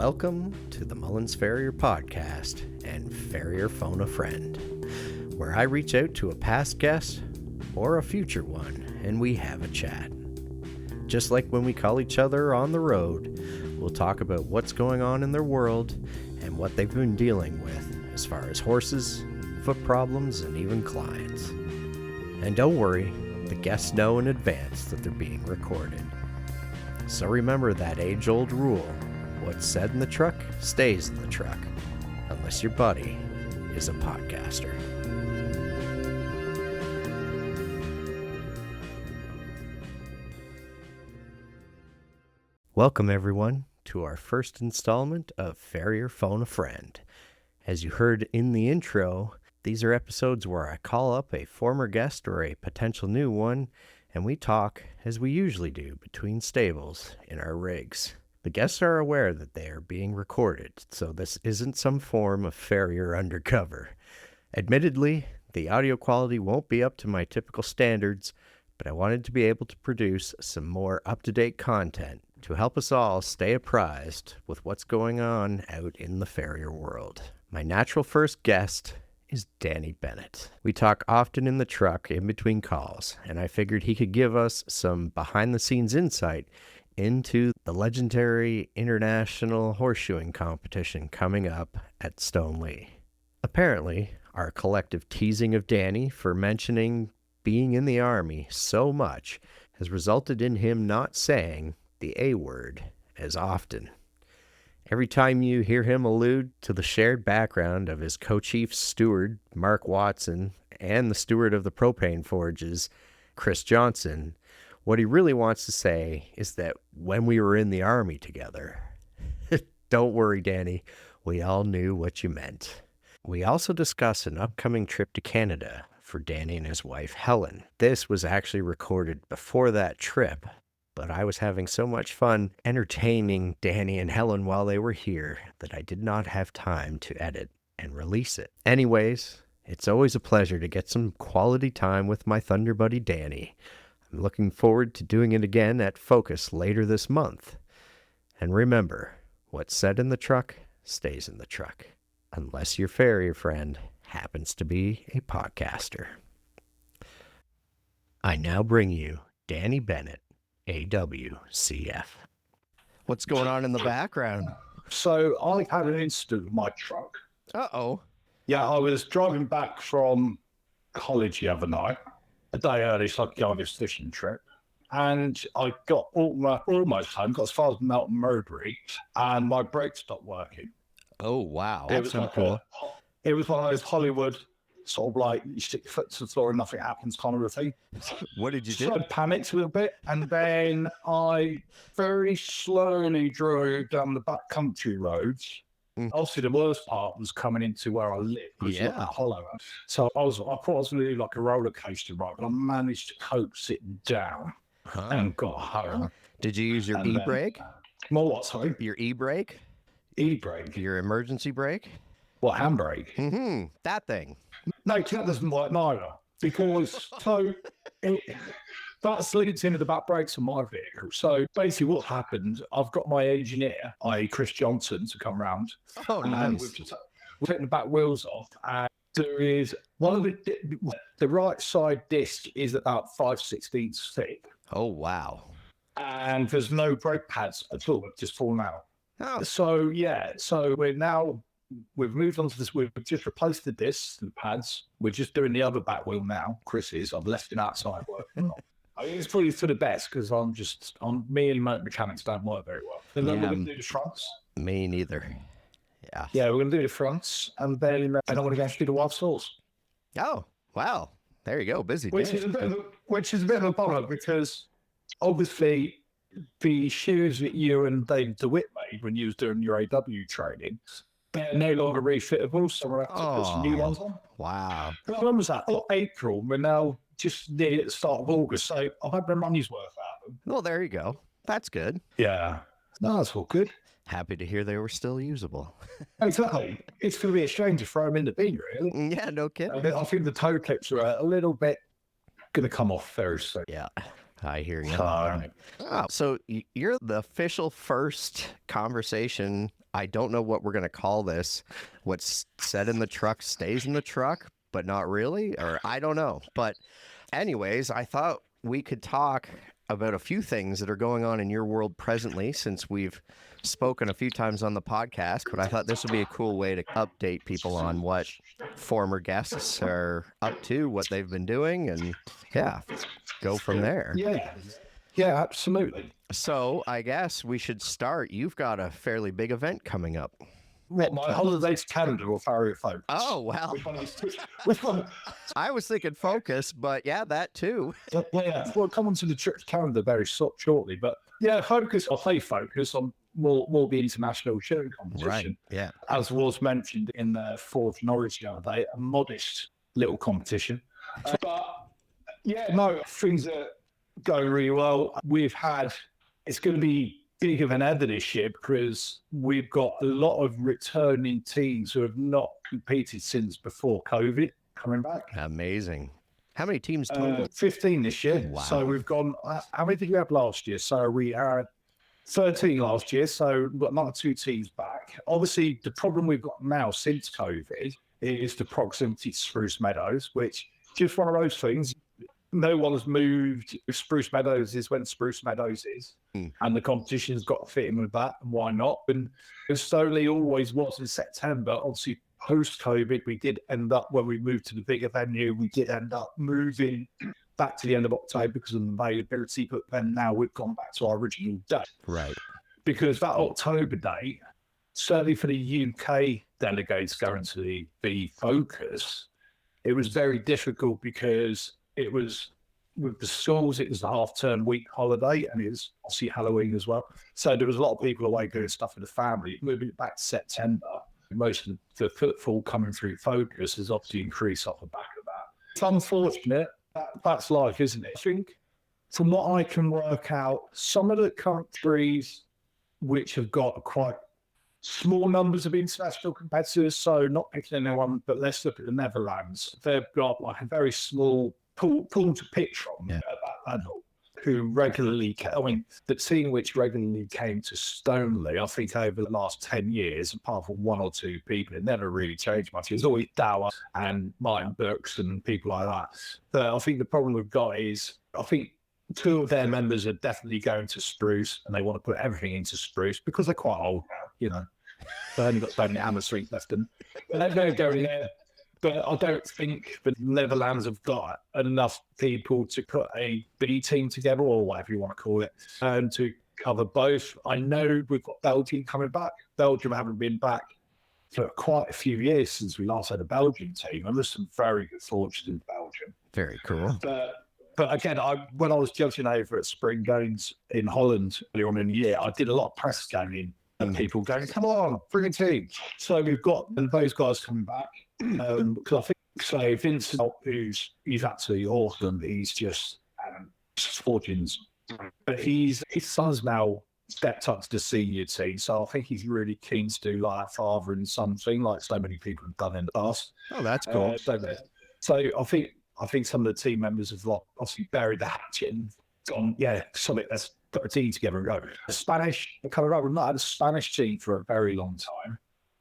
Welcome to the Mullins Farrier Podcast and Farrier Phone a Friend, where I reach out to a past guest or a future one and we have a chat. Just like when we call each other on the road, we'll talk about what's going on in their world and what they've been dealing with as far as horses, foot problems, and even clients. And don't worry, the guests know in advance that they're being recorded. So remember that age-old rule, what's said in the truck stays in the truck, unless your buddy is a podcaster. Welcome everyone to our first installment of Farrier Phone a Friend. As you heard in the intro, these are episodes where I call up a former guest or a potential new one, and we talk, as we usually do, between stables in our rigs. The guests are aware that they are being recorded, so this isn't some form of Farrier undercover. Admittedly, the audio quality won't be up to my typical standards, but I wanted to be able to produce some more up-to-date content to help us all stay apprised with what's going on out in the Farrier world. My natural first guest is Danny Bennett. We talk often in the truck in between calls, and I figured he could give us some behind-the-scenes insight into the legendary international horseshoeing competition coming up at Stoneleigh. Apparently, our collective teasing of Danny for mentioning being in the Army so much has resulted in him not saying the A word as often. Every time you hear him allude to the shared background of his co-chief steward, Mark Watson, and the steward of the propane forges, Chris Johnson, what he really wants to say is that when we were in the Army together, don't worry, Danny, we all knew what you meant. We also discuss an upcoming trip to Canada for Danny and his wife, Helen. This was actually recorded before that trip, but I was having so much fun entertaining Danny and Helen while they were here that I did not have time to edit and release it. Anyways, it's always a pleasure to get some quality time with my Thunder Buddy Danny. I'm looking forward to doing it again at Focus later this month. And remember, what's said in the truck stays in the truck, unless your farrier friend happens to be a podcaster. I now bring you Danny Bennett, AWCF. What's going on in the background? So I had an incident with my truck. Uh-oh. Yeah, I was driving back from college the other night, a day early, so I could go on this fishing trip. And I got almost home, got as far as Melton Mowbray, and my brakes stopped working. Oh, wow. It was like cool. It was one of those Hollywood sort of like you stick your foot to the floor and nothing happens kind of a thing. What did you do? So I panicked a little bit, and then I very slowly drove down the back country roads. Obviously, the worst part was coming into where I live. Yeah. Like a hollow. So I thought I was going to do like a roller coaster ride, but I managed to coax it down and got home. Did you use your e-brake? More what, sorry? Your e-brake? E-brake. Your emergency brake? What, handbrake? Mm-hmm. That thing. No, that doesn't work neither. Because that's linked into the back brakes of my vehicle. So basically what happened, I've got my engineer, i.e. Chris Johnson, to come round. Oh, nice. We're taking the back wheels off, and there is one of the right side disc is about 5/16 thick. Oh, wow. And there's no brake pads at all, just fallen out. Oh. So we've moved on to this. We've just replaced the discs, the pads. We're just doing the other back wheel now. Chris is. I've left him outside working. I think it's probably for the best because me and motor mechanics don't work very well. And then we're going to do the fronts. Me neither. Yeah. Yeah, we're going to do the fronts, and then I'm going to go do the wild sauce. Oh, wow. There you go. Busy day. Which is a bit of a bummer because obviously the shoes that you and Dave DeWitt made when you was doing your AW training, they're no longer refitable, so we're going to have to put some new ones on. Wow. When was that? April. We're now just near at the start of August, so I've had my money's worth out of them. Well, there you go. That's good. Yeah. No, that's all good. Happy to hear they were still usable. Exactly. It's going to be a shame to throw them in the bin, really. Yeah, no kidding. I think the toe clips are a little bit going to come off very soon. Yeah. I hear you. So you're the official first conversation I don't know what we're going to call this. What's said in the truck stays in the truck, but not really, or I don't know. But anyways, I thought we could talk about a few things that are going on in your world presently, since we've spoken a few times on the podcast, but I thought this would be a cool way to update people on what former guests are up to, what they've been doing, and yeah, go from there. Yeah, absolutely. So I guess we should start. You've got a fairly big event coming up. What, my holiday to Canada or Farrier Phone? Oh, well. Which one? I was thinking Focus, but yeah, that too. Yeah, we'll come on to the trip to Canada very shortly. But yeah, Focus, I'll say Focus on more the international shooting competition. Right, yeah. As was mentioned in the Fourth Norwich the other day, a modest little competition. But yeah, no, things are going really well. It's going to be bigger than ever this year because we've got a lot of returning teams who have not competed since before COVID coming back. Amazing. How many teams total? 15 this year. Wow. So we've gone, how many did we have last year? So we had 13 last year. So we've got another 2 teams back. Obviously, the problem we've got now since COVID is the proximity to Spruce Meadows, which just one of those things. No one's moved. Spruce Meadows is when Spruce Meadows is. And the competition's got to fit in with that. And why not? And it slowly always was in September. Obviously, post-COVID, we did end up, when we moved to the bigger venue, we did end up moving back to the end of October because of availability. But then now we've gone back to our original date. Right. Because that October date, certainly for the UK delegates going to the Focus, it was very difficult because it was with the schools, it was the half-term week holiday, and it was obviously Halloween as well. So there was a lot of people away doing stuff with the family. Moving it back to September, most of the footfall coming through Focus has obviously increased off the back of that. It's unfortunate. That's life, isn't it? I think from what I can work out, some of the countries which have got quite small numbers of international competitors, so not picking anyone, but let's look at the Netherlands. They've got like a very small pool to pick from who regularly, the team which regularly came to Stoneleigh, I think over the last 10 years, apart from 1 or 2 people, it never really changed much. It's always Dower and Martin Burks and people like that. But I think the problem we've got is, I think 2 of their members are definitely going to Spruce, and they want to put everything into Spruce because they're quite old now, you know. They've only got Bennett and Street left, and they're going to go in there. But I don't think the Netherlands have got enough people to put a B team together, or whatever you want to call it, and to cover both. I know we've got Belgium coming back. Belgium haven't been back for quite a few years since we last had a Belgian team, and there's some very good fortune in Belgium. Very cool. But again, when I was judging over at Spring Games in Holland earlier on in the year, I did a lot of press going and people going, come on, bring a team. So we've got those guys coming back. Because I think, say, Vincent, he's absolutely awesome. He's just fortunes. But his son's now stepped up to the senior team, so I think he's really keen to do like a father and son thing, like so many people have done in the past. Oh, that's cool. So I think some of the team members have obviously buried the hatchet and gone, something, let's put a team together and go. The Spanish are coming up. We've not had a Spanish team for a very long time.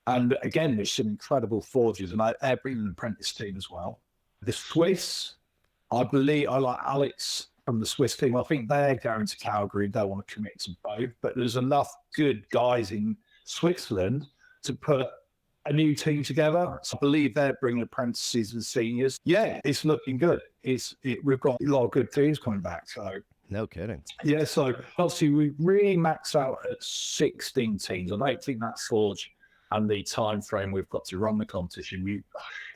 And again, there's some incredible forges, and they're bringing an apprentice team as well. The Swiss, I like Alex from the Swiss team. I think they're going to Calgary. They want to commit to both, but there's enough good guys in Switzerland to put a new team together. So I believe they're bringing apprentices and seniors. Yeah, it's looking good. We've got a lot of good teams coming back. So no kidding. Yeah, so obviously we really max out at 16 teams. I don't think that's forged. And the time frame we've got to run the competition,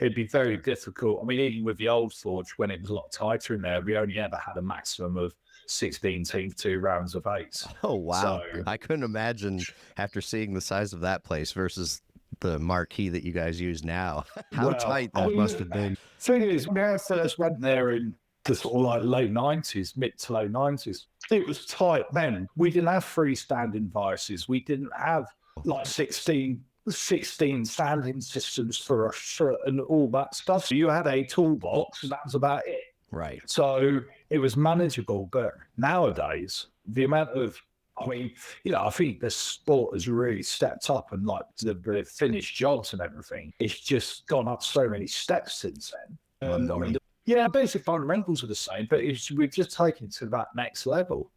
it'd be very difficult. I mean, even with the old Forge, when it was a lot tighter in there, we only ever had a maximum of 16 teams, 2 rounds of 8. Oh, wow. So, I couldn't imagine, after seeing the size of that place versus the marquee that you guys use now, how tight that must have been. Thing is, when I first went there in the sort of like low 90s, mid to low 90s, it was tight then. We didn't have freestanding vices. We didn't have like 16 standing systems for us and all that stuff. So you had a toolbox and that was about it. Right. So it was manageable. But nowadays, the amount of I mean, I think the sport has really stepped up, and like the finished jobs and everything, it's just gone up so many steps since then. I mean, yeah, basic fundamentals are the same, but we've just taken it to that next level.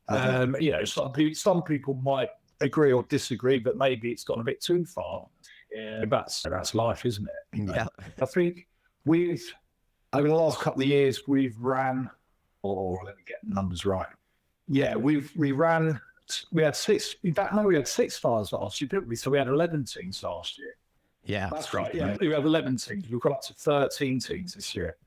Some people might agree or disagree, but maybe it's gone a bit too far. Yeah, that's life, isn't it? Yeah. I think over the last couple of years, we've ran, let me get the numbers right. Yeah, we had 6. In fact, no, we had 6 stars last year, didn't we? So we had 11 teams last year. Yeah, that's right. Yeah, we have 11 teams. We've got up to 13 teams this year.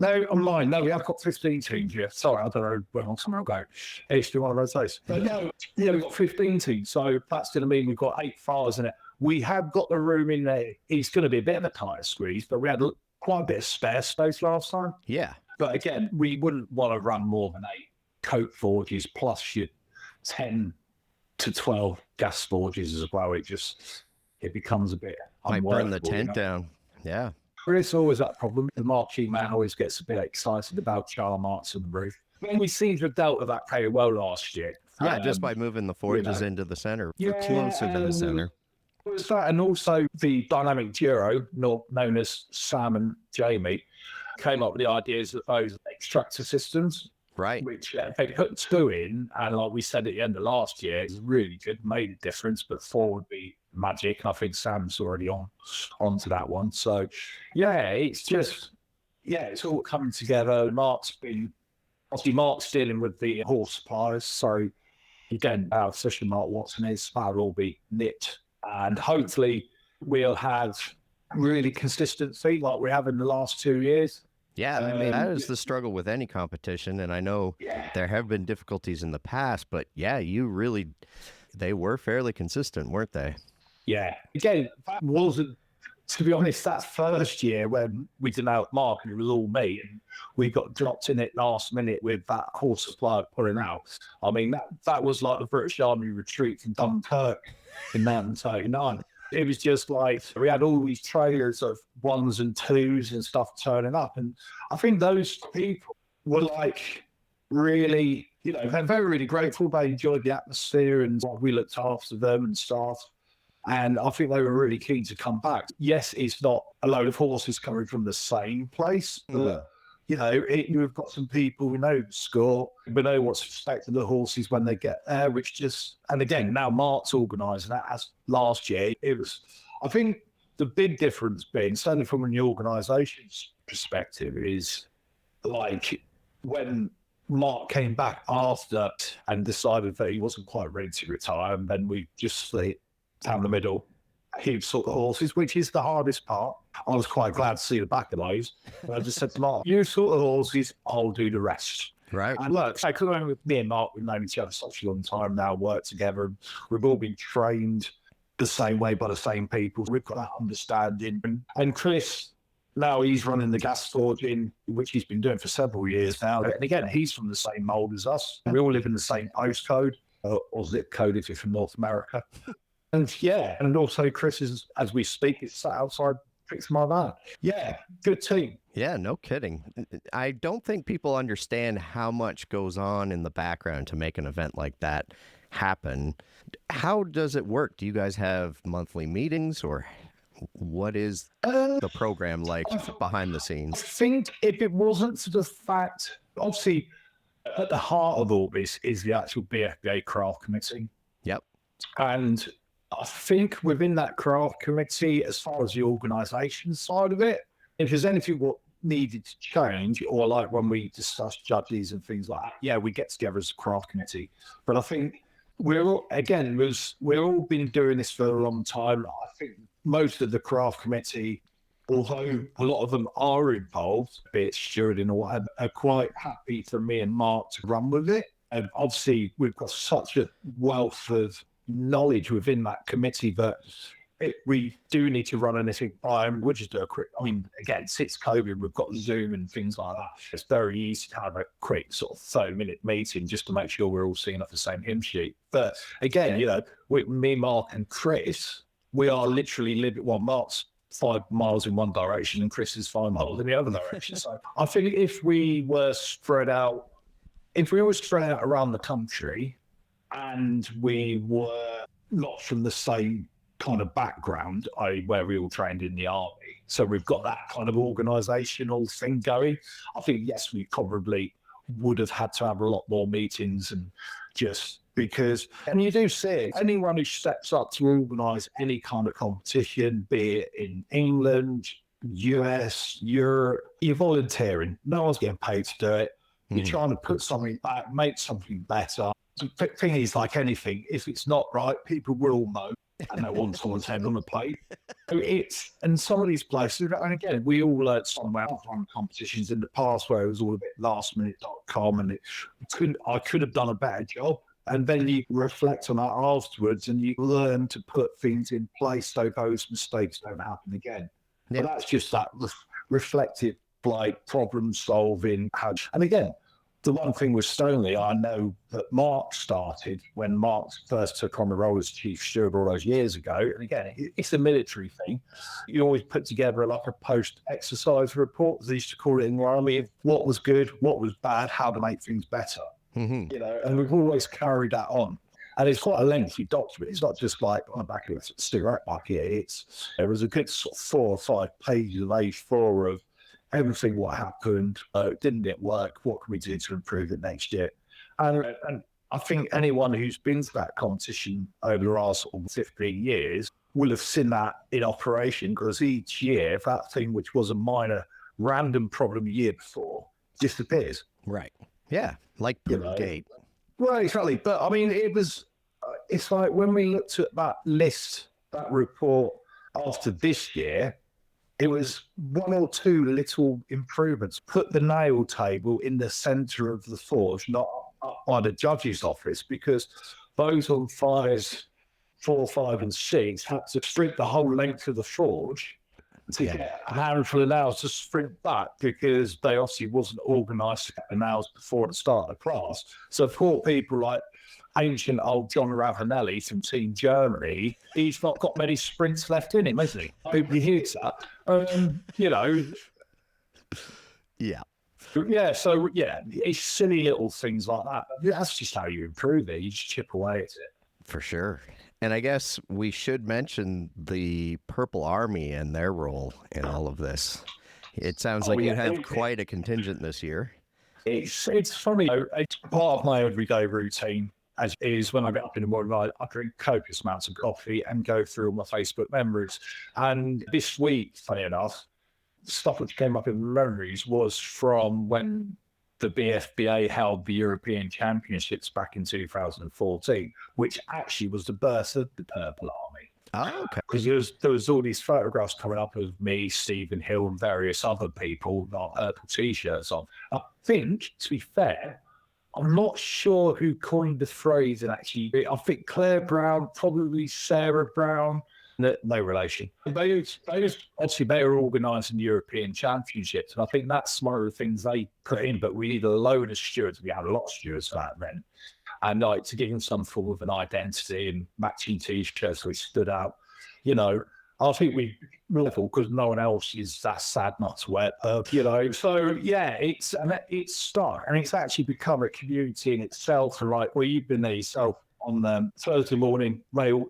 No, I'm lying. No, we have got 15 teams here. Sorry, I don't know where else I'll go. It's one of those days. But no, we've got 15 teams. So that's going to mean we've got 8 farriers in it. We have got the room in there. It's going to be a bit of a tight squeeze, but we had quite a bit of spare space last time. Yeah. But again, we wouldn't want to run more than 8 coke forges plus your 10 to 12 gas forges as well. It becomes a bit might burn the tent down. Yeah. There's always that problem. The marquee man always gets a bit excited about char marks on the roof. I mean, we seem to have dealt with that pretty well last year. Yeah, just by moving the forges into the center, closer to the center. Was that, and also the dynamic duo, known as Sam and Jamie, came up with the ideas of those extractor systems. Right. Which they put 2 in, and like we said at the end of last year, it's really good, made a difference, but 4 would be magic. And I think Sam's already onto that one. So yeah, it's all coming together. Mark's dealing with the horse suppliers. So again, our session Mark Watson is, that'll all be knit. And hopefully we'll have really consistency like we have in the last 2 years. Yeah, I mean, that is the struggle with any competition. And I know there have been difficulties in the past, but yeah, they were fairly consistent, weren't they? Yeah. Again, that wasn't, to be honest, that first year when we didn't out Mark and it was all me, and we got dropped in it last minute with that horse supplier pulling out. I mean, that was like the British Army retreat from Dunkirk in 1939. It was just like we had all these trailers of 1s and 2s and stuff turning up. And I think those people were like really, they're very, really grateful. They enjoyed the atmosphere and we looked after them and stuff. And I think they were really keen to come back. Yes, it's not a load of horses coming from the same place, but you've got some people who know the score, we know what's expected of the horses when they get there, and again, now Mark's organising that as last year. I think the big difference being, certainly from an organisation's perspective, is like when Mark came back after and decided that he wasn't quite ready to retire, and then we just split down the middle. He sort the horses, which is the hardest part. I was quite glad to see the back of those. But I just said to Mark, you sort the horses, I'll do the rest. Right. And look, because with me and Mark, we've known each other such a long time now, worked together, and we've all been trained the same way by the same people. We've got that understanding. And Chris, now he's running the gas forging, which he's been doing for several years now. And again, he's from the same mould as us. We all live in the same postcode, or zip code if you're from North America. And also Chris is, as we speak, is sat outside fixing my van. Yeah, good team. Yeah, no kidding. I don't think people understand how much goes on in the background to make an event like that happen. How does it work? Do you guys have monthly meetings, or what is the program like behind the scenes? I think if it wasn't for the fact, obviously, at the heart of all this is the actual BFBA craft committee. Yep. And I think within that craft committee, as far as the organisation side of it, if there's anything what needed to change, or like when we discuss judges and things like that, we get together as a craft committee. But I think we've all been doing this for a long time. I think most of the craft committee, although a lot of them are involved, be it stewarding or whatever, are quite happy for me and Mark to run with it. And obviously, we've got such a wealth of knowledge within that committee that we do need to run anything by them. We'll just do a quick, again, since COVID, we've got Zoom and things like that. It's very easy to have a quick sort of 30-minute meeting just to make sure we're all seeing off the same hymn sheet. But again, me, Mark and Chris, we are literally living, Mark's 5 miles in one direction and Chris is 5 miles in the other direction. So I think if we were spread out around the country, and we were not from the same kind of background, where we all trained in the army. So we've got that kind of organisational thing going. I think, yes, we probably would have had to have a lot more meetings, and just because, and you do see it, anyone who steps up to organise any kind of competition, be it in England, US, Europe, you're volunteering. No one's getting paid to do it. You're trying to put something back, make something better. The thing is, like anything, if it's not right, people will know, and they want someone's head on the plate. And some of these places, and again, we all learned somewhere from competitions in the past where it was all a bit lastminute.com, and I could have done a better job. And then you reflect on that afterwards, and you learn to put things in place so those mistakes don't happen again. Yeah. But that's just that reflective, like, problem solving. And again, the one thing with Stoneleigh, I know that Mark started when Mark first took on the role as chief steward all those years ago. And again, it's a military thing. You always put together like a post-exercise report, as they used to call it in the army, what was good, what was bad, how to make things better. You know, and we've always carried that on. And it's quite a lengthy document. It's not just like on the back of a cigarette bucket. There was a good sort of 4 or 5 pages of A4 of everything, what happened, didn't it work, what can we do to improve it next year? And I think anyone who's been to that competition over the last sort of 15 years will have seen that in operation, because each year, that thing which was a minor random problem the year before disappears. Right. Yeah, like Broomgate. Well, exactly. But I mean, it's like when we looked at that list, that report after this year, it was 1 or 2 little improvements. Put the nail table in the centre of the forge, not up by the judge's office, because those on fires 4, 5, and 6 had to sprint the whole length of the forge to get a handful of nails to sprint back, because they obviously wasn't organised to get the nails before the start of the class. So poor people like ancient old John Ravanelli from Team Germany, he's not got many sprints left in him, has he? Nobody hears that. You know. Yeah. Yeah, so, yeah, it's silly little things like that. That's just how you improve it. You just chip away at it. For sure. And I guess we should mention the Purple Army and their role in all of this. It sounds like you have quite a contingent this year. It's funny. It's part of my everyday routine, as is when I get up in the morning, I drink copious amounts of coffee and go through all my Facebook memories. And this week, funny enough, the stuff which came up in memories was from when the BFBA held the European Championships back in 2014, which actually was the birth of the Purple Army. Oh, okay. Because there was all these photographs coming up of me, Stephen Hill, and various other people, got purple T-shirts on. I think, to be fair, I'm not sure who coined the phrase, and actually, I think Claire Brown, probably Sarah Brown, no relation. They were organising the European Championships, and I think that's one of the things they put in. But we need a load of stewards. We had a lot of stewards back then, and like to give them some form of an identity and matching T-shirts, so we stood out. You know, I think we level because no one else is that sad not to wear purple. You know, so yeah, it's stuck, and it's actually become a community in itself. Like, well, you've been there yourself. On Thursday morning,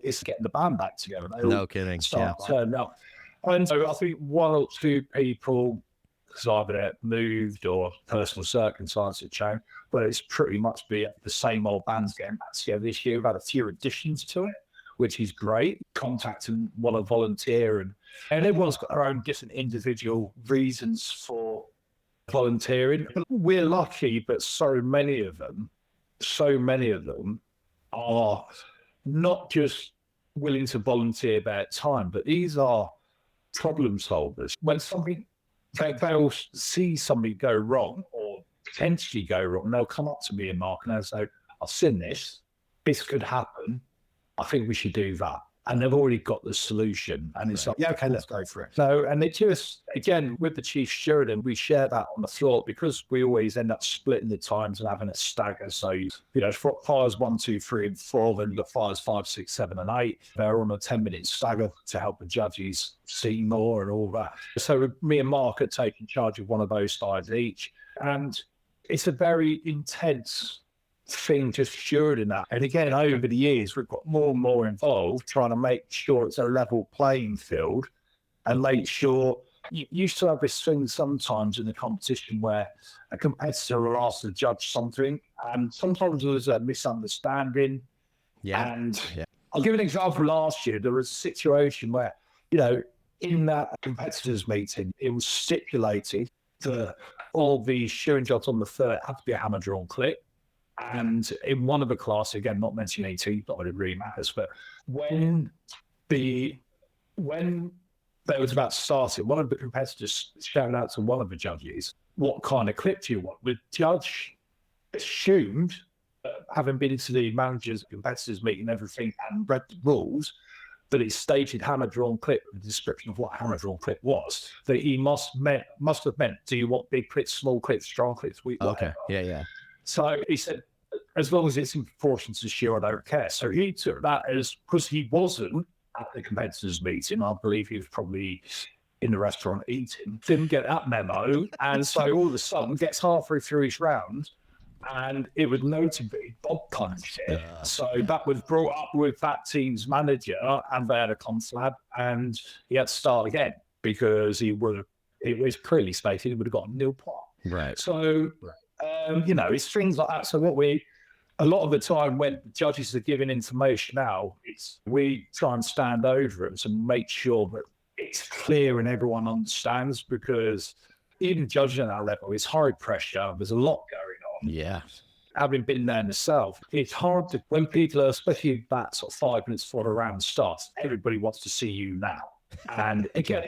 it's getting the band back together. No kidding. Turning up. And so I think 1 or 2 people, because either moved or personal circumstances changed, but it's pretty much be the same old bands getting back together this year. We've had a few additions to it, which is great. Contacting want to volunteer, and everyone's got their own different individual reasons for volunteering. We're lucky, but so many of them are not just willing to volunteer about time, but these are problem solvers. When they'll see something go wrong or potentially go wrong, they'll come up to me and Mark and they'll say, I've seen this could happen, I think we should do that. And they've already got the solution. And it's like, yeah, okay, let's go for it. So, and it just, again, with the chief steward, and we share that on the floor because we always end up splitting the times and having a stagger. So, you know, fires 1, 2, 3, and 4, then the fires 5, 6, 7, and 8. They're on a 10-minute stagger to help the judges see more and all that. So me and Mark are taking charge of one of those sides each. And it's a very intense thing just stewarding that. And again, over the years, we've got more and more involved trying to make sure it's a level playing field and make sure you used to have this thing sometimes in the competition where a competitor will ask the judge something, and sometimes there was a misunderstanding. Yeah. And I'll give an example. Last year, there was a situation where, in that competitors meeting, it was stipulated that all the shearing jobs on the third had to be a hammer drawn clip. And in one of the classes, again, not mentioning ET, not that it really matters, but when they was about to start it, one of the competitors shouted out to one of the judges, what kind of clip do you want? The judge assumed, having been to the managers, competitors meeting and everything, and read the rules, that it stated hammer drawn clip, the description of what hammer drawn clip was, that he must have meant, do you want big clips, small clips, strong clips? Okay. Yeah. So he said, as long as it's in proportion to shear, I don't care. So he took that as, because he wasn't at the competitors meeting, I believe he was probably in the restaurant eating, didn't get that memo, and so all of a sudden gets halfway through his round, and it was noted that he Bob punched it. So that was brought up with that team's manager, and they had a conflab, and he had to start again because it was clearly stated he would have got a nil point. Right. So, it's things like that. So a lot of the time when judges are giving information out, we try and stand over it and make sure that it's clear and everyone understands, because even judging at that level, it's high pressure. There's a lot going on. Yeah. Having been there myself, it's hard to, when people are, especially that sort of 5 minutes before the round starts, everybody wants to see you now. And again,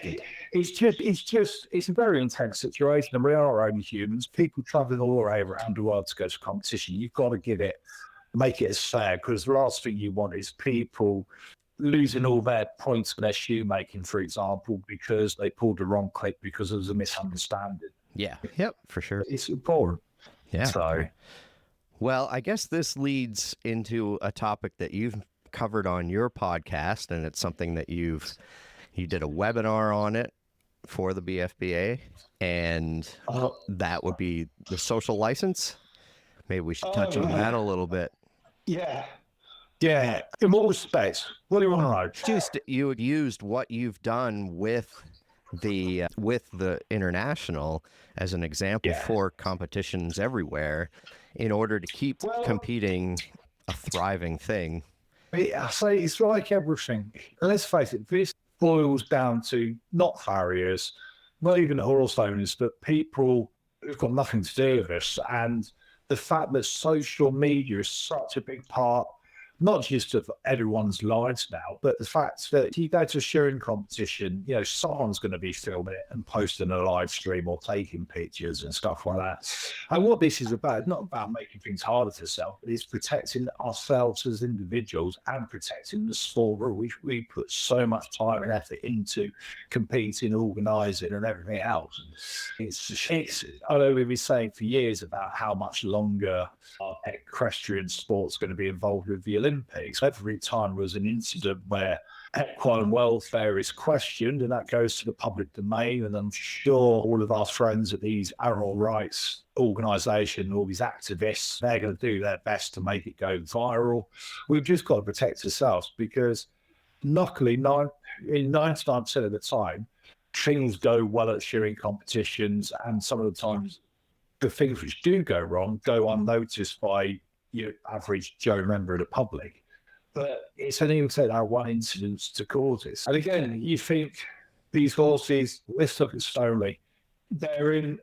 it's a very intense situation, and we are only humans. People traveling all around the world to go to competition. You've got to make it as fair, because the last thing you want is people losing all their points for their shoemaking, for example, because they pulled the wrong clip because there was a misunderstanding. Yeah. Yep, for sure. It's important. Yeah. So, well, I guess this leads into a topic that you've covered on your podcast, and it's something that you did a webinar on it for the BFBA, and that would be the social license. Maybe we should touch on that a little bit. Yeah. In what respects? What do you want to know? Just you used what you've done with the international as an example for competitions everywhere, in order to keep competing a thriving thing. I say it's like everything. Let's face it, this boils down to not farriers, not even horse owners, but people who've got nothing to do with this. And the fact that social media is such a big part, not just of everyone's lives now, but the fact that if you go to a shearing competition, someone's going to be filming it and posting a live stream or taking pictures and stuff like that. And what this is about, not about making things harder to sell, but it's protecting ourselves as individuals and protecting the sport where we put so much time and effort into competing, organising and everything else. I know we've been saying for years about how much longer our equestrian sport's going to be involved with the Olympics. Every time there's an incident where equine welfare is questioned, and that goes to the public domain, and I'm sure all of our friends at these animal rights organisation, all these activists, they're going to do their best to make it go viral. We've just got to protect ourselves, because luckily, in 99% of the time, things go well at shearing competitions, and some of the times the things which do go wrong go unnoticed by your average Joe member of the public. But it's only that one incident to cause this. And again, you think these horses, let's look at slowly, they're in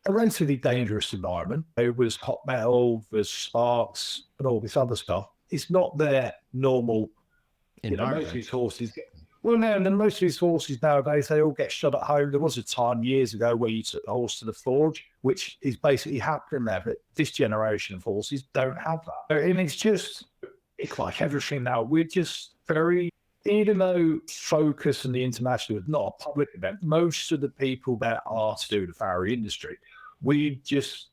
a relatively dangerous environment. There was hot metal, there's sparks, and all this other stuff. It's not their normal environment. Most of these horses most of these horses nowadays, they all get shot at home. There was a time years ago where you took the horse to the forge, which is basically happening there. But this generation of horses don't have that. And it's like everything now. We're just even though Focus and the International is not a public event, most of the people that are to do with the farrier industry, we just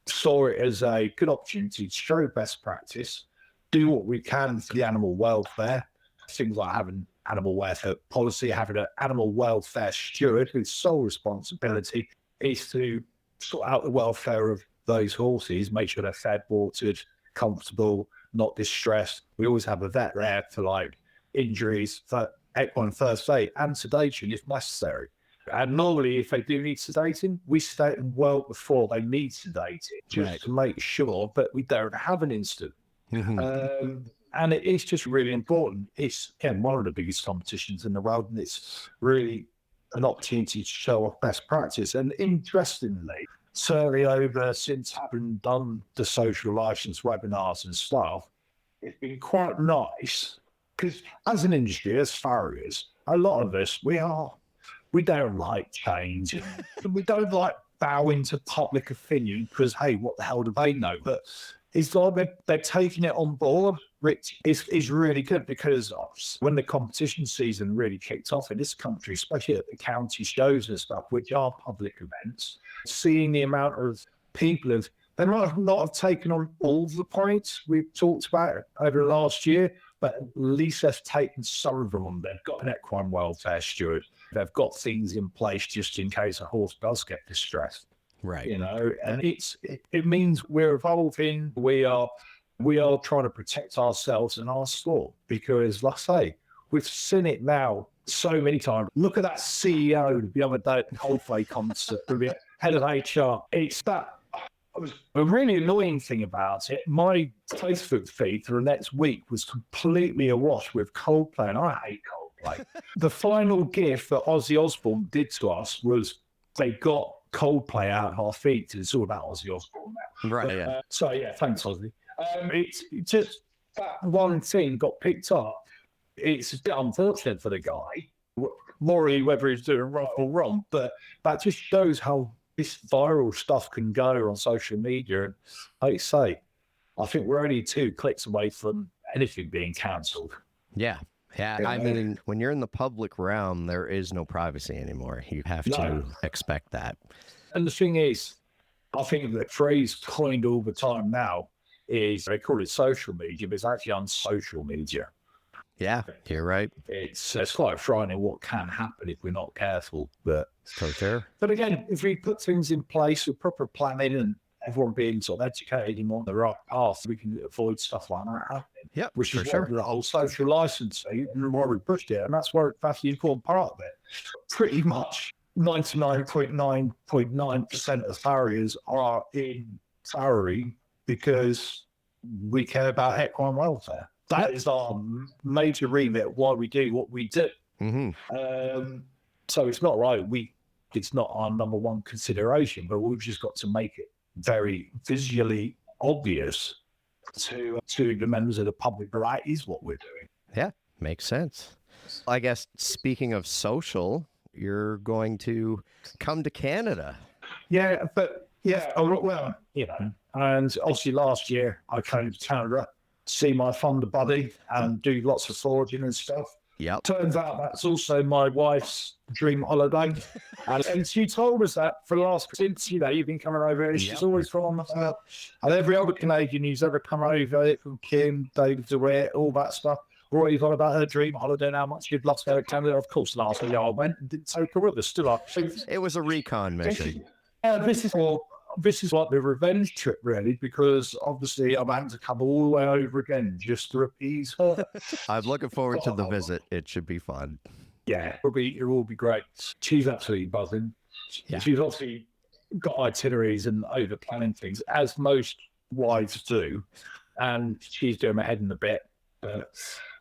saw it as a good opportunity to show best practice, do what we can for the animal welfare, things like having animal welfare policy, having an animal welfare steward whose sole responsibility is to sort out the welfare of those horses, make sure they're fed, watered, comfortable, not distressed. We always have a vet there for like injuries, for equine first aid and sedation if necessary. And normally, if they do need sedating, we sedate them well before they need sedating, just to make sure that we don't have an incident. And it's just really important. It's, again, one of the biggest competitions in the world, and it's really an opportunity to show off best practice. And interestingly, certainly since having done the social license webinars and stuff, it's been quite nice because as an industry, as farriers, a lot of us, we don't like change. We don't like bowing to public opinion because, hey, what the hell do they know? But it's like they're taking it on board, which is really good, because when the competition season really kicked off in this country, especially at the county shows and stuff, which are public events, seeing the amount of people they might not have taken on all the points we've talked about over the last year, but at least they've taken some of them on. They've got an equine welfare steward. They've got things in place just in case a horse does get distressed. Right. And it means we're evolving. We are trying to protect ourselves and our sport, because, like I say, we've seen it now so many times. Look at that CEO the other day at the Coldplay concert, the head of HR. It's that. A really annoying thing about it, my Facebook feed for the next week was completely awash with Coldplay, and I hate Coldplay. The final gift that Ozzy Osbourne did to us was they got Coldplay out of our feed, because it's all about Ozzy Osbourne now. Right, So, thanks, Ozzy. It's just that one thing got picked up. It's a bit unfortunate for the guy, morally, whether he's doing right or wrong, but that just shows how this viral stuff can go on social media. And like you say, I think we're only 2 clicks away from anything being cancelled. Yeah. I mean, when you're in the public realm, there is no privacy anymore. You have to expect that. And the thing is, I think the phrase coined all the time now is, they call it social media, but it's actually unsocial media. Yeah, you're right. It's quite frightening what can happen if we're not careful. But so fair. But again, if we put things in place with proper planning and everyone being sort of educated on the right path, we can avoid stuff like that happening. Yeah, which is the whole social licensing and why we pushed it, and that's where that's the important part of it. Pretty much 99.9% of farriers are in farriery because we care about equine welfare. That is our major remit, why we do what we do. So it's not right. It's not our number one consideration, but we've just got to make it very visually obvious to the members of the public that is what we're doing. Yeah, makes sense. I guess speaking of social, you're going to come to Canada. Yeah, well, and obviously last year I came to Canada to see my thunder buddy and do lots of foraging and stuff. Yep. Turns out that's also my wife's dream holiday. And she told us that for the last, since, you've been coming over, she's always from, and every other Canadian who's ever come over, from Kim, David DeWitt, all that stuff, always on about her dream holiday and how much she'd love to go to Canada. Of course, last year I went and didn't take her with us, still I. It was a recon mission. This is like the revenge trip, really, because obviously I'm having to come all the way over again just to appease her. I'm looking forward to the visit. It should be fun. Yeah, it will be great. She's absolutely buzzing. Yeah. She's obviously got itineraries and over planning things, as most wives do, and she's doing my head in a bit. But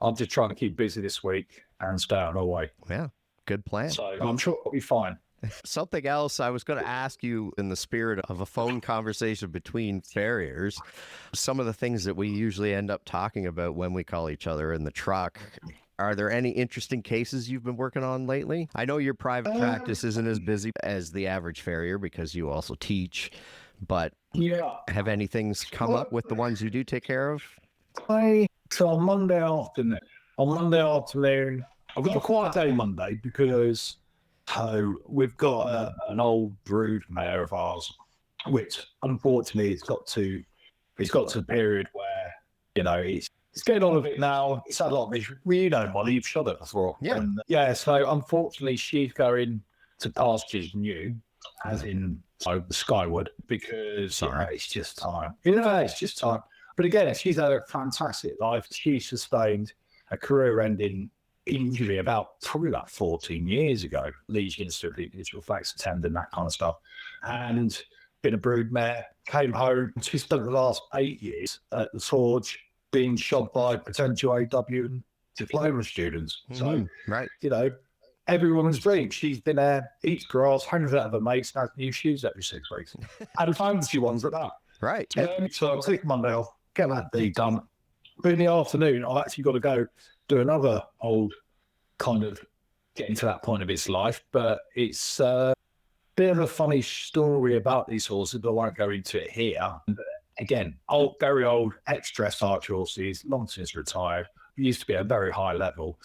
I'm just trying to keep busy this week and stay out of her way. Yeah, good plan. So I'm sure it'll be fine. Something else I was going to ask you, in the spirit of a phone conversation between farriers, some of the things that we usually end up talking about when we call each other in the truck. Are there any interesting cases you've been working on lately? I know your private practice isn't as busy as the average farrier because you also teach, but have any things come up with the ones you do take care of? So on Monday afternoon, I've got a quiet day Monday because we've got an old brood mare of ours, which unfortunately it's got to a period where it's getting on a bit now. It's had a lot of issues. Molly, you've shot it before. Yeah. So unfortunately she's going to pastures new, as in Skyward, because it's just time. It's just time. But again, she's had a fantastic life. She sustained a career-ending injury probably about 14 years ago, lesions to the visual facts tendon, that kind of stuff. And been a broodmare, came home. She spent the last 8 years at the Forge being shot by potential AW and diploma students. So, right. Everyone's dream. She's been there, eats grass, hangs out of her mates, and has new shoes every 6 weeks. And fancy ones at that. Right. So I'll take Monday off, get that deed done. But in the afternoon, I've actually got to go do another old kind of getting to that point of its life. But it's a bit of a funny story about these horses, but I won't go into it here. But again, very old, ex-dressage horses, long since retired, used to be at a very high level.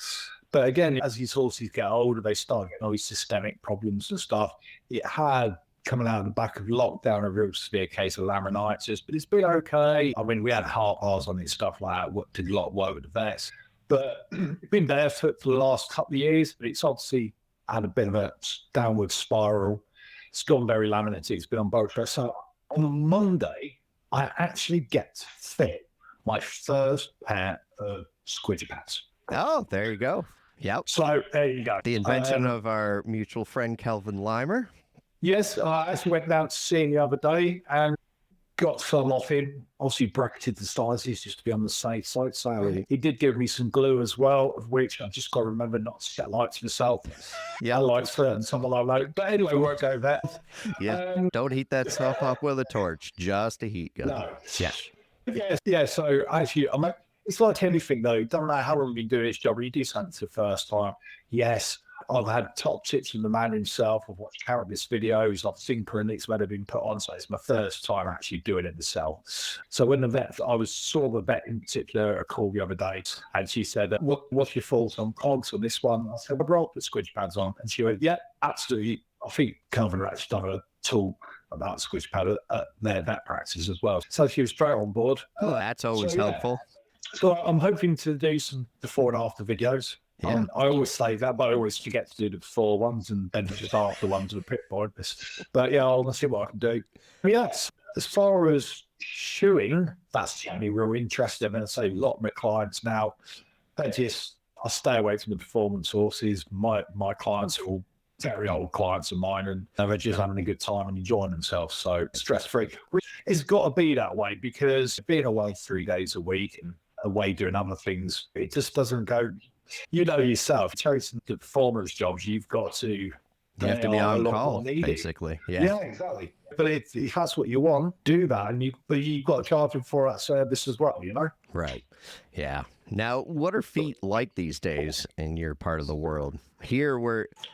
But again, as these horses get older, they start getting all these systemic problems and stuff. It had, coming out of the back of lockdown, a real severe case of laminitis, but it's been okay. I mean, we had heart bars on it, stuff like that, did a lot of work with the vets. But it's been barefoot for the last couple of years, but it's obviously had a bit of a downward spiral. It's gone very laminated. It's been on both. So on Monday, I actually get to fit my first pair of squidgy pads. Oh, there you go. Yep. So there you go. The invention of our mutual friend, Kelvin Limer. Yes, I actually went down to see him the other day and got some off him. Obviously bracketed the sizes just to be on the safe side. So he did give me some glue as well, of which I've just got to remember not to set lights myself. Yeah, lights for something like that. But anyway, we won't go there. Yeah, don't heat that stuff up with a torch, just a heat gun. No. Yeah. Yeah, so actually, it's like anything though. It doesn't matter how long you do this job, you do something for the first time. Yes, I've had top tips from the man himself. I've watched countless videos. I've seen clinics where they've been put on. So it's my first time actually doing it myself. So when I saw the vet in particular a call the other day, and she said, what's your thoughts on cogs on this one? I said, well, I'll put squidgy pads on. And she went, yeah, absolutely. I think Calvin had actually done a talk about squidgy pad at their vet practice as well. So she was straight on board. Oh, that's always helpful. So I'm hoping to do some before and after videos. Yeah. I always say that, but I always forget to do the before ones and then just after ones of the pit board. But yeah, I'll see what I can do. But yes, as far as shoeing, that's generally real interesting. And I say a lot of my clients now, I stay away from the performance horses. My clients are all very old clients of mine, and they're just having a good time and enjoying themselves. So stress-free. It's got to be that way, because being away 3 days a week and away doing other things, it just doesn't go. You know yourself, chasing the performance jobs, you have to be on call, basically. Yeah, exactly. But if that's what you want, do that, and you've got to charge them for that service as well, Right. Yeah. Now, what are feet like these days in your part of the world? Here,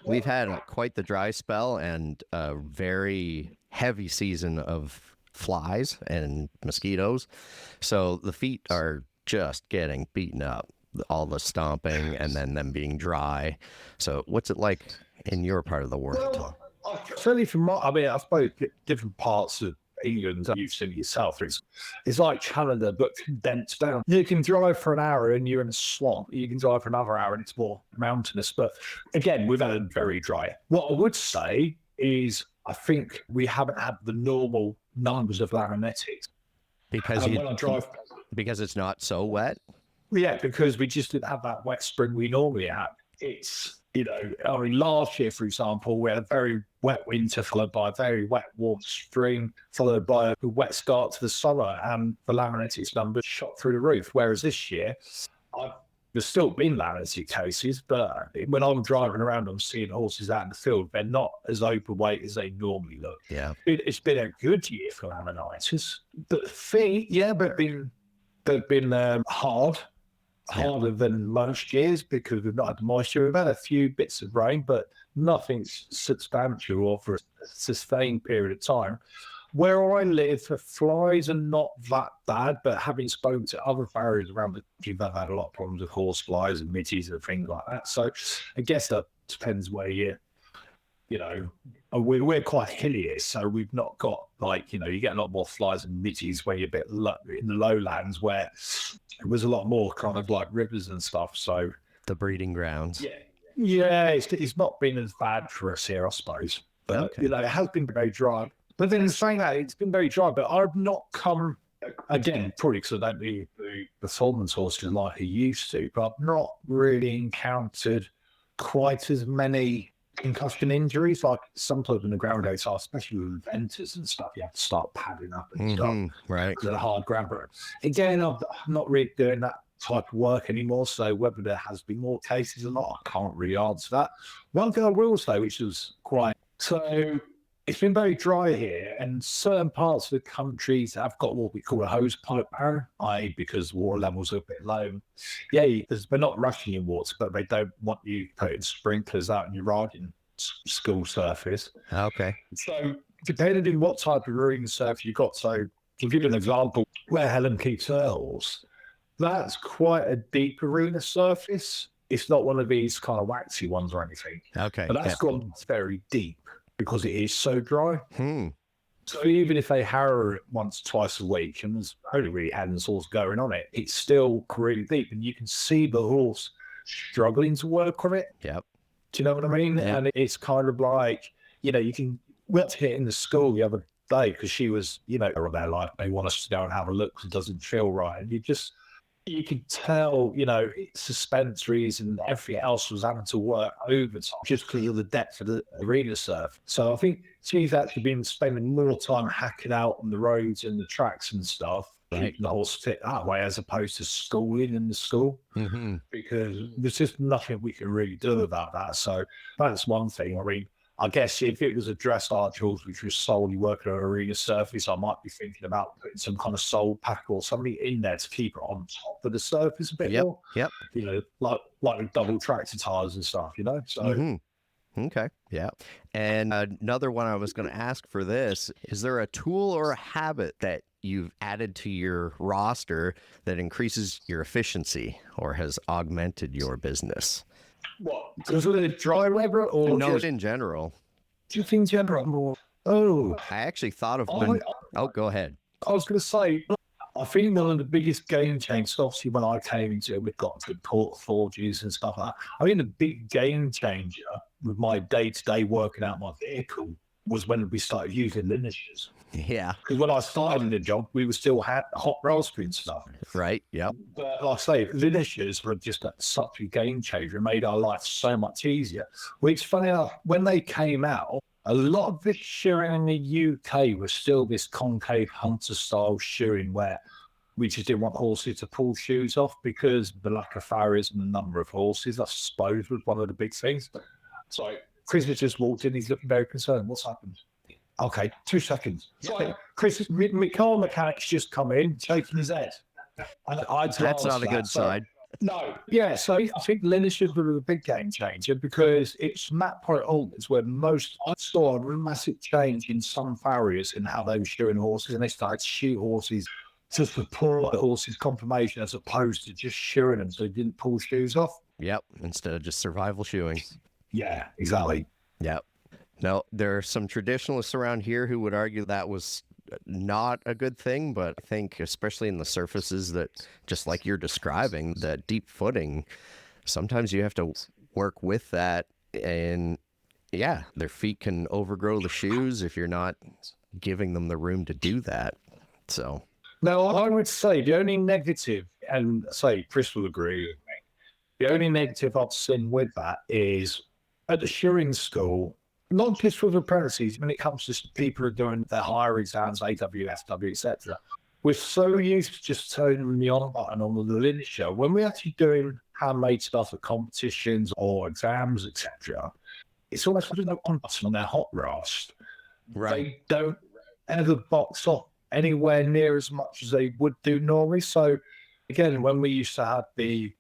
we've had quite the dry spell and a very heavy season of flies and mosquitoes. So the feet are just getting beaten up, all the stomping and then them being dry. So what's it like in your part of the world? Well, certainly I suppose different parts of England, you've seen it yourself, it's like Canada, but condensed down. You can drive for an hour and you're in a swamp. You can drive for another hour and it's more mountainous. But again, we've had it very dry. What I would say is I think we haven't had the normal numbers of laminetics. Because it's not so wet? Yeah, because we just didn't have that wet spring we normally have. It's, last year, for example, we had a very wet winter followed by a very wet, warm spring, followed by a wet start to the summer, and the laminetics numbers shot through the roof. Whereas this year, there's still been laminitic cases, but when I'm driving around, I'm seeing horses out in the field. They're not as open weight as they normally look. Yeah, it's been a good year for laminitis. But feet, they've been harder than most years because we've not had the moisture. We've had a few bits of rain, but nothing substantial or for a sustained period of time. Where I live, the flies are not that bad, but having spoken to other farriers around the country, they've had a lot of problems with horse flies and midges and things like that. So I guess that depends where we're quite hilly here, so we've not got you get a lot more flies and midges where you're a bit in the lowlands where it was a lot more kind of like rivers and stuff. So the breeding grounds. Yeah, it's not been as bad for us here, I suppose. But it has been very dry. But then saying that, it's been very dry, but I've not come Again, probably because I don't do the performance horses like I used to, but I've not really encountered quite as many concussion injuries like sometimes in the ground days are, especially with venters and stuff. You have to start padding up and stuff. Right. Because of the hard ground. Again, I'm not really doing that type of work anymore. So whether there has been more cases or not, I can't really answer that. One thing I will say, which was quite so. It's been very dry here, and certain parts of the countries have got what we call a hose pipe ban, i.e. because water levels are a bit low. Yeah, they're not rushing your water, but they don't want you putting sprinklers out in your riding school surface. Okay. So depending on what type of riding surface you've got, so to give you an example, where Helen keeps her horse, that's quite a deep arena surface. It's not one of these kind of waxy ones or anything. Okay. But that's gone very deep, because it is so dry. Hmm. So even if they harrow it once, twice a week, and there's only really Helen's horse going on it, it's still really deep, and you can see the horse struggling to work on it. Yep. Do you know what I mean? Yeah. And it's kind of like, you know, you can, we had to hit in the school the other day because she was, you know, they're like, they want us to go and have a look because it doesn't feel right. And you can tell, you know, suspensories and everything else was having to work overtime just because of the depth of the arena surf. So I think she's actually been spending more time hacking out on the roads and the tracks and stuff, keeping the horse fit that way, as opposed to schooling in the school, because there's just nothing we can really do about that. So that's one thing. I mean, I guess if it was a dressage horse which was solely working on arena surface, I might be thinking about putting some kind of sole pack or something in there to keep it on top of the surface a bit more. Yep. You know, like with double tractor tires and stuff, you know? So Okay. Yeah. And another one I was going to ask for this, is there a tool or a habit that you've added to your roster that increases your efficiency or has augmented your business? what? Because of the dry weather or No, just, in general. just in general? More, oh, I actually thought of go ahead. I was going to say, I think one of the biggest game changers, obviously when I came into it, we've got to port forges and stuff like that. I think the big game changer with my day-to-day working out my vehicle was when we started using lineages. Yeah. Because when I started the job, we were still had hot raspberry and stuff. Right. Yep. But like I say, lineages were just such a game changer. It made our life so much easier. Which, funny enough, when they came out, a lot of this shoeing in the UK was still this concave hunter style shoeing where we just didn't want horses to pull shoes off because the lack of farriers and the number of horses, I suppose, was one of the big things. So Chris has just walked in. He's looking very concerned. What's happened? Okay, 2 seconds. So Chris, my car mechanic's just come in, shaking his head. And That's not a good sign. No. Yeah, so I think lineages were a big game changer because it's Matt Point where I saw a massive change in some farriers in how they were shoeing horses, and they started to shoot horses to support the horse's conformation as opposed to just shoeing them so they didn't pull shoes off. Yep. Instead of just survival shoeing. Yeah, exactly. Yep. Now, there are some traditionalists around here who would argue that was not a good thing, but I think especially in the surfaces that, just like you're describing, that deep footing, sometimes you have to work with that, and yeah, their feet can overgrow the shoes if you're not giving them the room to do that. So now I would say the only negative, and say Chris will agree with me, the only negative I've seen with that is at the shoeing school, not just with apprentices, when it comes to people who are doing their higher exams, AWCF, etc. We're so used to just turning the on button on the lineage. When we're actually doing handmade stuff at competitions or exams, etc., it's almost like no on button on their hot rust. right. They don't ever box off anywhere near as much as they would do normally. So again, when we used to have the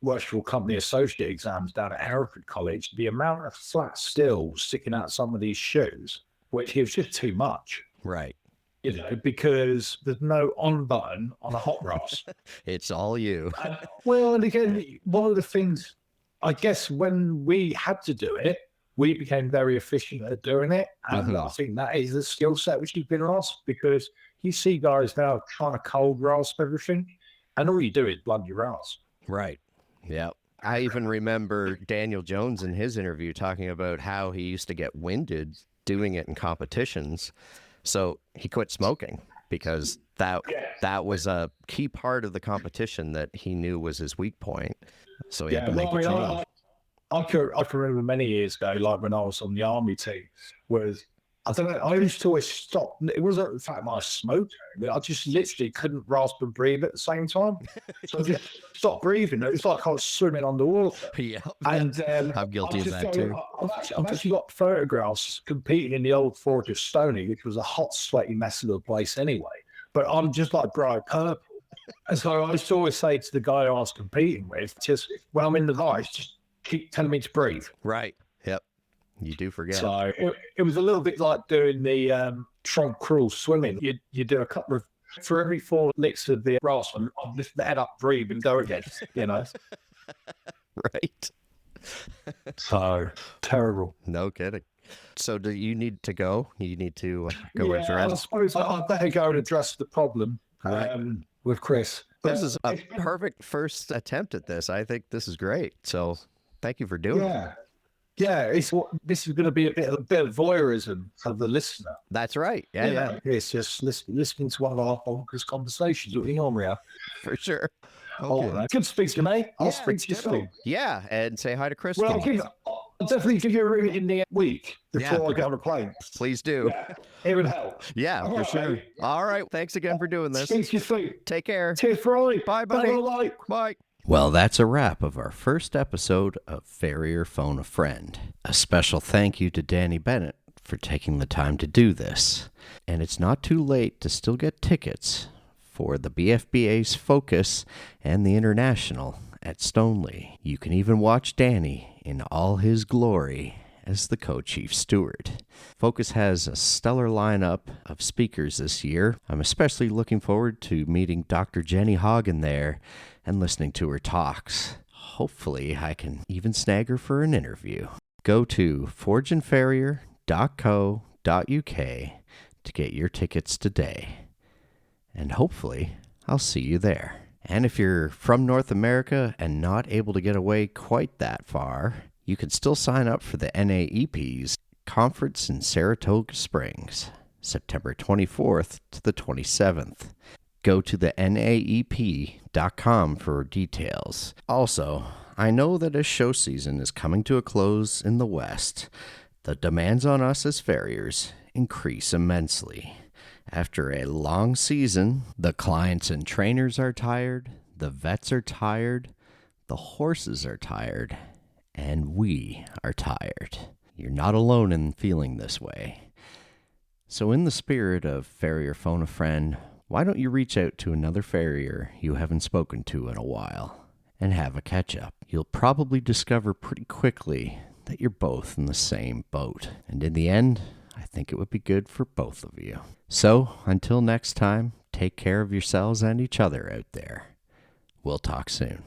Workshop Company Associate exams down at Hereford College, the amount of flat steel sticking out some of these shoes, which was just too much. Right. You know, because there's no on button on a hot rust. It's all you. And again, one of the things, I guess, when we had to do it, we became very efficient at doing it. And I think that is the skill set which has been lost, because you see guys now trying to cold rasp everything, and all you do is blood your rasp. Right. Yeah. I even remember Daniel Jones in his interview talking about how he used to get winded doing it in competitions. So he quit smoking because that was a key part of the competition that he knew was his weak point. So he had to make a change. I can remember many years ago, like when I was on the army team, was I don't know. I used to always stop. It wasn't the fact that I smoked. I just literally couldn't rasp and breathe at the same time. So I just stopped breathing. It was like I was swimming underwater. Yeah, and I'm guilty of that too. I've actually got photographs competing in the old Forge of Stony, which was a hot, sweaty mess of a place anyway. But I'm just like bright purple. And so I used to always say to the guy I was competing with, just when I'm in the ice, just keep telling me to breathe. Right. Yep. You do forget. So it was a little bit like doing the trunk crawl swimming. You do a couple of, for every 4 licks of the rasp, I'd lift the head up, breathe, and go again, Right. So, terrible. No kidding. So do you need to go? You need to go address? I suppose I'd better go and address the problem with Chris. This is a perfect first attempt at this. I think this is great. So thank you for doing it. Yeah, this is going to be a bit of voyeurism for the listener. That's right. Yeah. It's just listening to one of our bonkers conversations with Henri. For sure. Okay. Good to speak to you, mate. I'll speak to you soon. Yeah, and say hi to Chris. Well, I'll definitely give you a ring in the week before I get on a plane. Please do. Yeah, it would help. Yeah, for sure. Mate. All right. Thanks again for doing this. Speak to you soon. Take care. Cheers, Farrier. Bye, buddy. Bye. Well, that's a wrap of our first episode of Farrier Phone a Friend. A special thank you to Danny Bennett for taking the time to do this. And it's not too late to still get tickets for the BFBA's Focus and the International at Stoneleigh. You can even watch Danny in all his glory as the co-chief steward. Focus has a stellar lineup of speakers this year. I'm especially looking forward to meeting Dr. Jenny Hagen there and listening to her talks. Hopefully, I can even snag her for an interview. Go to forgeandfarrier.co.uk to get your tickets today. And hopefully, I'll see you there. And if you're from North America and not able to get away quite that far, you can still sign up for the NAEP's conference in Saratoga Springs, September 24th to the 27th. Go to the naep.com for details. Also, I know that as show season is coming to a close in the West, the demands on us as farriers increase immensely. After a long season, the clients and trainers are tired, the vets are tired, the horses are tired, and we are tired. You're not alone in feeling this way. So in the spirit of Farrier Phone a Friend, why don't you reach out to another farrier you haven't spoken to in a while and have a catch-up? You'll probably discover pretty quickly that you're both in the same boat. And in the end, I think it would be good for both of you. So, until next time, take care of yourselves and each other out there. We'll talk soon.